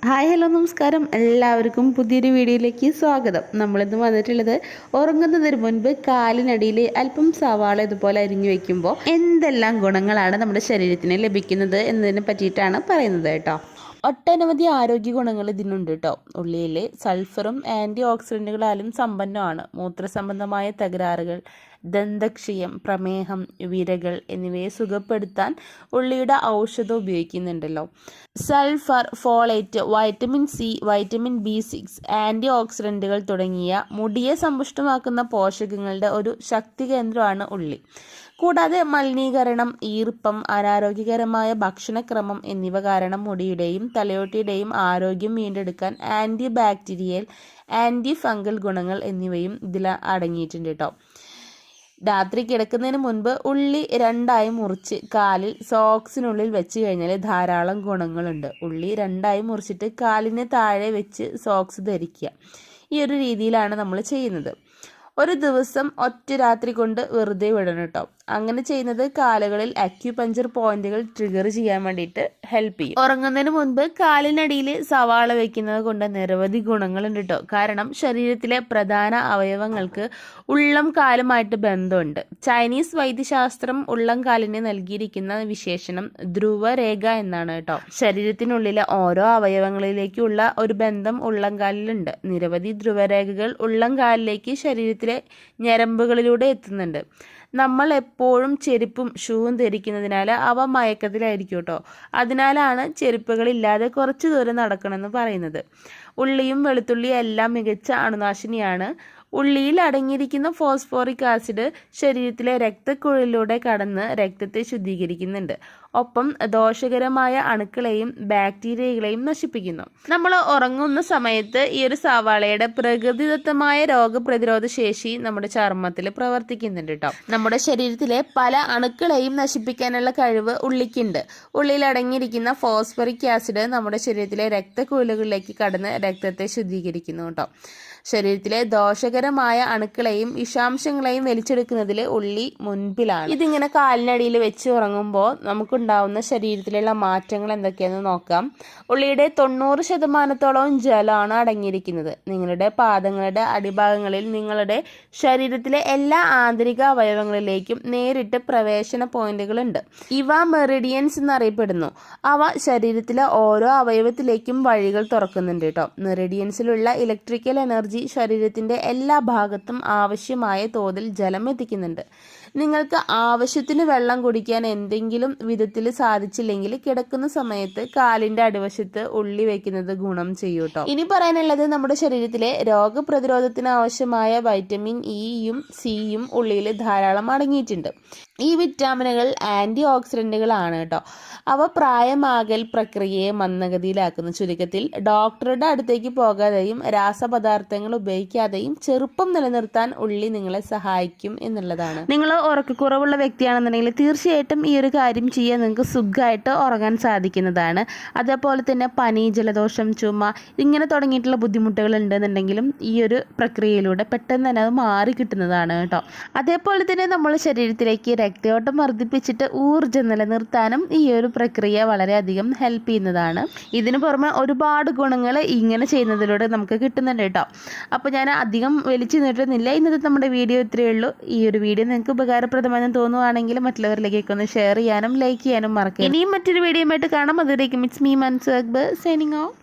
Hi hello നമസ്കാരം, എല്ലാവർക്കും പുതിയൊരു വീഡിയോയിലേക്ക് സ്വാഗതം. നമ്മളിന്ന് വന്നിട്ടുള്ളത് ഉറങ്ങുന്നതിന് മുൻപ് കാലിനടിയിൽ അല്പം സവാള ഇതുപോലെ അരിഞ്ഞു വയ്ക്കുമ്പോൾ എന്തെല്ലാം ഗുണങ്ങളാണ് നമ്മുടെ ശരീരത്തിന് ലഭിക്കുന്നത് എന്നതിനെ പറ്റിയിട്ടാണ് പറയുന്നത് കേട്ടോ. ഒട്ടനവധി ആരോഗ്യ ഗുണങ്ങൾ ഇതിനുണ്ട് കേട്ടോ. ഉള്ളിയിൽ സൾഫറും ആൻറ്റി ഓക്സിഡൻറ്റുകളാലും സമ്പന്നമാണ്. മൂത്രസംബന്ധമായ തകരാറുകൾ, ദന്തക്ഷയം, പ്രമേഹം, വിരകൾ എന്നിവയെ സുഖപ്പെടുത്താൻ ഉള്ളിയുടെ ഔഷധം ഉപയോഗിക്കുന്നുണ്ടല്ലോ. Sulphur, folate, vitamin C, vitamin B6, anti ഓക്സിഡൻറ്റുകൾ തുടങ്ങിയ മുടിയെ സമ്പുഷ്ടമാക്കുന്ന പോഷകങ്ങളുടെ ഒരു ശക്തി കേന്ദ്രമാണ് ഉള്ളി. കൂടാതെ മലിനീകരണം, ഈർപ്പം, അനാരോഗ്യകരമായ ഭക്ഷണക്രമം എന്നിവ കാരണം മുടിയുടെയും തലയോട്ടിയുടെയും ആരോഗ്യം വീണ്ടെടുക്കാൻ ആൻറ്റി ബാക്ടീരിയൽ, ആൻറ്റി ഫംഗൽ ഗുണങ്ങൾ എന്നിവയും ഇതിൽ അടങ്ങിയിട്ടുണ്ട് കേട്ടോ. രാത്രി കിടക്കുന്നതിന് മുൻപ് ഉള്ളി രണ്ടായി മുറിച്ച് കാലിൽ സോക്സിനുള്ളിൽ വെച്ച് കഴിഞ്ഞാൽ ധാരാളം ഗുണങ്ങളുണ്ട്. ഉള്ളി രണ്ടായി മുറിച്ചിട്ട് കാലിന് താഴെ വെച്ച് സോക്സ് ധരിക്കുക. ഈ ഒരു രീതിയിലാണ് നമ്മൾ ചെയ്യുന്നത്. ഒരു ദിവസം ഒറ്റ രാത്രി കൊണ്ട് വെറുതെ വിടണം കേട്ടോ. അങ്ങനെ ചെയ്യുന്നത് കാലുകളിൽ അക്യുപഞ്ചർ പോയിന്റുകൾ ട്രിഗർ ചെയ്യാൻ വേണ്ടിയിട്ട് ഹെൽപ്പ് ചെയ്യും. ഉറങ്ങുന്നതിന് മുൻപ് കാലിനടിയിൽ സവാള വെക്കുന്നത് കൊണ്ട് നിരവധി ഗുണങ്ങളുണ്ട് കേട്ടോ. കാരണം ശരീരത്തിലെ പ്രധാന അവയവങ്ങൾക്ക് ഉള്ളം കാലുമായിട്ട് ബന്ധമുണ്ട്. ചൈനീസ് വൈദ്യശാസ്ത്രം ഉള്ളം കാലിന് നൽകിയിരിക്കുന്ന വിശേഷണം ധ്രുവരേഖ എന്നാണ് കേട്ടോ. ശരീരത്തിനുള്ളിലെ ഓരോ അവയവങ്ങളിലേക്കുള്ള ഒരു ബന്ധം ഉള്ളംകാലിലുണ്ട്. നിരവധി ധ്രുവരേഖകൾ ഉള്ളംകാലിലേക്ക് ശരീരത്തിലെ ഞരമ്പുകളിലൂടെ എത്തുന്നുണ്ട്. നമ്മൾ എപ്പോഴും ചെരുപ്പും ഷൂവും ധരിക്കുന്നതിനാൽ അവ മയക്കത്തിലായിരിക്കും കേട്ടോ. അതിനാലാണ് ചെരുപ്പുകളില്ലാതെ കുറച്ച് ദൂരം നടക്കണമെന്ന് പറയുന്നത്. ഉള്ളിയും വെളുത്തുള്ളിയും എല്ലാം മികച്ച അണുനാശിനിയാണ്. ഉള്ളിയിൽ അടങ്ങിയിരിക്കുന്ന ഫോസ്ഫോറിക് ആസിഡ് ശരീരത്തിലെ രക്തക്കുഴലിലൂടെ കടന്ന് രക്തത്തെ ശുദ്ധീകരിക്കുന്നുണ്ട്. ഒപ്പം ദോഷകരമായ അണുക്കളെയും ബാക്ടീരിയകളെയും നശിപ്പിക്കുന്നു. നമ്മൾ ഉറങ്ങുന്ന സമയത്ത് ഈ ഒരു സവാളയുടെ പ്രകൃതിദത്തമായ രോഗപ്രതിരോധ ശേഷി നമ്മുടെ ചർമ്മത്തിൽ പ്രവർത്തിക്കുന്നുണ്ട് കേട്ടോ. നമ്മുടെ ശരീരത്തിലെ പല അണുക്കളെയും നശിപ്പിക്കാനുള്ള കഴിവ് ഉള്ളിക്കുണ്ട്. ഉള്ളിയിൽ അടങ്ങിയിരിക്കുന്ന ഫോസ്ഫറിക് ആസിഡ് നമ്മുടെ ശരീരത്തിലെ രക്തക്കുഴലുകളിലേക്ക് കടന്ന് രക്തത്തെ ശുദ്ധീകരിക്കുന്നു കേട്ടോ. ശരീരത്തിലെ ദോഷകരമായ അണുക്കളെയും വിഷാംശങ്ങളെയും വലിച്ചെടുക്കുന്നതിൽ ഉള്ളി മുൻപിലാണ്. ഇതിങ്ങനെ കാലിനടിയിൽ വെച്ച് ഉറങ്ങുമ്പോൾ നമുക്കുണ്ടാവുന്ന ശരീരത്തിലുള്ള മാറ്റങ്ങൾ എന്തൊക്കെയാണെന്ന് നോക്കാം. ഉള്ളിയുടെ 90% ജലമാണ് അടങ്ങിയിരിക്കുന്നത്. നിങ്ങളുടെ പാദങ്ങളുടെ അടിഭാഗങ്ങളിൽ നിങ്ങളുടെ ശരീരത്തിലെ എല്ലാ ആന്തരിക അവയവങ്ങളിലേക്കും നേരിട്ട് പ്രവേശന പോയിന്റുകളുണ്ട്. ഇവ മെറിഡിയൻസ് എന്നറിയപ്പെടുന്നു. അവ ശരീരത്തിലെ ഓരോ അവയവത്തിലേക്കും വഴികൾ തുറക്കുന്നുണ്ട് കേട്ടോ. മെറിഡിയൻസിലുള്ള ഇലക്ട്രിക്കൽ എനർജി ശരീരത്തിന്റെ എല്ലാ ഭാഗത്തും ആവശ്യമായ തോതിൽ ജലം എത്തിക്കുന്നുണ്ട്. നിങ്ങൾക്ക് ആവശ്യത്തിന് വെള്ളം കുടിക്കാൻ എന്തെങ്കിലും വിധത്തിൽ സാധിച്ചില്ലെങ്കിൽ കിടക്കുന്ന സമയത്ത് കാലിന്റെ അടിവശത്ത് ഉള്ളി വെക്കുന്നത് ഗുണം ചെയ്യും കേട്ടോ. ഇനി പറയാനുള്ളത് നമ്മുടെ ശരീരത്തിലെ രോഗപ്രതിരോധത്തിന് ആവശ്യമായ വൈറ്റമിൻ ഇയും സിയും ഉള്ളിയിൽ ധാരാളം അടങ്ങിയിട്ടുണ്ട്. ഈ വിറ്റാമിനുകൾ ആൻറ്റി ഓക്സിഡൻറ്റുകളാണ് കേട്ടോ. അവ പ്രായമാകൽ പ്രക്രിയയെ മന്ദഗതിയിലാക്കുന്നു. ചുരുക്കത്തിൽ ഡോക്ടറുടെ അടുത്തേക്ക് പോകാതെയും രാസപദാർത്ഥങ്ങൾ ഉപയോഗിക്കാതെയും ചെറുപ്പം നിലനിർത്താൻ ഉള്ളി നിങ്ങളെ സഹായിക്കും എന്നുള്ളതാണ്. നിങ്ങൾ ഉറക്കക്കുറവുള്ള വ്യക്തിയാണെന്നുണ്ടെങ്കിൽ തീർച്ചയായിട്ടും ഈ ഒരു കാര്യം ചെയ്യാൻ നിങ്ങൾക്ക് സുഖമായിട്ട് ഉറങ്ങാൻ സാധിക്കുന്നതാണ്. അതേപോലെ തന്നെ പനി, ജലദോഷം, ചുമ ഇങ്ങനെ തുടങ്ങിയിട്ടുള്ള ബുദ്ധിമുട്ടുകൾ ഉണ്ടെന്നുണ്ടെങ്കിലും ഈ ഒരു പ്രക്രിയയിലൂടെ പെട്ടെന്ന് തന്നെ അത് മാറി കിട്ടുന്നതാണ് കേട്ടോ. അതേപോലെ തന്നെ നമ്മുടെ ശരീരത്തിലേക്ക് രക്തയോട്ടം വർദ്ധിപ്പിച്ചിട്ട് ഊർജ്ജം നിലനിർത്താനും ഈ ഒരു പ്രക്രിയ വളരെയധികം ഹെൽപ്പ് ചെയ്യുന്നതാണ്. ഇതിനു പുറമെ ഒരുപാട് ഗുണങ്ങൾ ഇങ്ങനെ ചെയ്യുന്നതിലൂടെ നമുക്ക് കിട്ടുന്നുണ്ട് കേട്ടോ. അപ്പോൾ ഞാൻ അധികം വലിച്ചു നീട്ടുന്നില്ല. ഇന്നത്തെ നമ്മുടെ വീഡിയോ ഇത്രയേ ഉള്ളൂ. ഈ ഒരു വീഡിയോ നിങ്ങൾക്ക് ഉപകാരപ്രദമാണെന്ന് തോന്നുവാണെങ്കിൽ മറ്റുള്ളവരിലേക്കൊക്കെ ഒന്ന് ഷെയർ ചെയ്യാനും ലൈക്ക് ചെയ്യാനും മറക്കുക. ഇനിയും മറ്റൊരു വീഡിയോയുമായിട്ട് കാണാം. അതുവരേക്കും it's me MansuAkbar signing off.